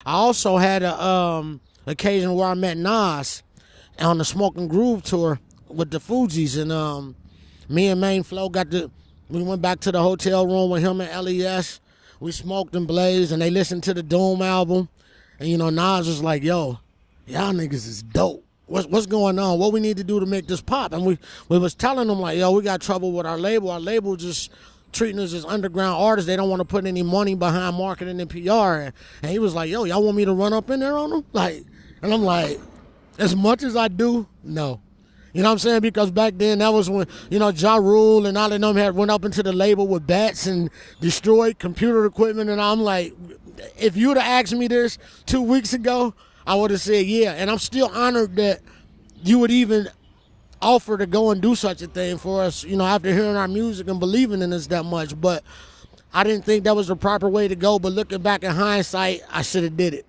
I also had a occasion where I met Nas on the Smoking Groove tour with the Fugees, and me and Main Flow we went back to the hotel room with him and LES. We smoked and blazed, and they listened to the Doom album. And, you know, Nas was like, yo, y'all niggas is dope. What's going on? What we need to do to make this pop? And we was telling them, like, yo, we got trouble with our label. Our label just treating us as underground artists. They don't want to put any money behind marketing and PR. And he was like, yo, y'all want me to run up in there on them? Like, and I'm like, as much as I do, no. You know what I'm saying? Because back then, that was when, you know, Ja Rule and all of them had went up into the label with bats and destroyed computer equipment. And I'm like, if you would have asked me this 2 weeks ago, I would have said yeah. And I'm still honored that you would even offer to go and do such a thing for us, you know, after hearing our music and believing in us that much. But I didn't think that was the proper way to go. But looking back in hindsight, I should have did it.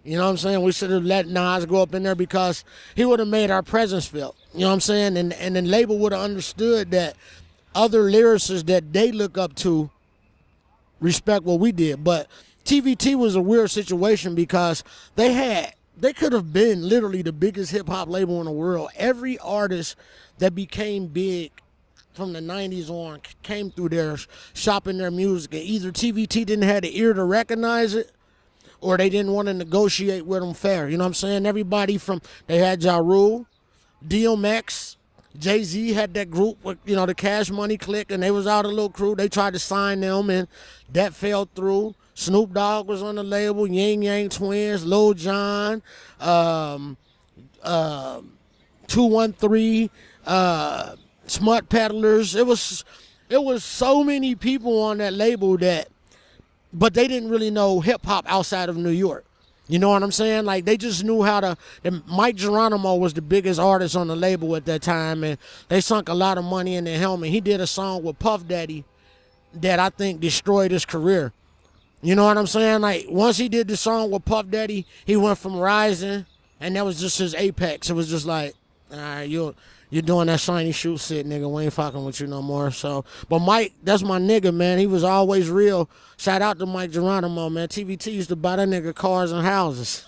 You know what I'm saying? We should have let Nas go up in there because he would have made our presence felt. You know what I'm saying? And the label would have understood that other lyricists that they look up to respect what we did. But TVT was a weird situation because they could have been literally the biggest hip-hop label in the world. Every artist that became big from the 90s on came through there shopping their music. And either TVT didn't have the ear to recognize it, or they didn't want to negotiate with them fair. You know what I'm saying? Everybody from, they had Ja Rule, DMX, Jay-Z had that group with, you know, the Cash Money Clique, and they was out a little crew. They tried to sign them, and that fell through. Snoop Dogg was on the label, Yin Yang Twins, Lil Jon, 213, Smut Peddlers. It was so many people on that label but they didn't really know hip-hop outside of New York. You know what I'm saying? Like, they just knew how to... And Mike Geronimo was the biggest artist on the label at that time, and they sunk a lot of money in their helmet. He did a song with Puff Daddy that I think destroyed his career. You know what I'm saying? Like, once he did the song with Puff Daddy, he went from rising, and that was just his apex. It was just like, all right, you're doing that shiny shoe shit, nigga. We ain't fucking with you no more. So, but Mike, that's my nigga, man. He was always real. Shout out to Mike Geronimo, man. TVT used to buy that nigga cars and houses.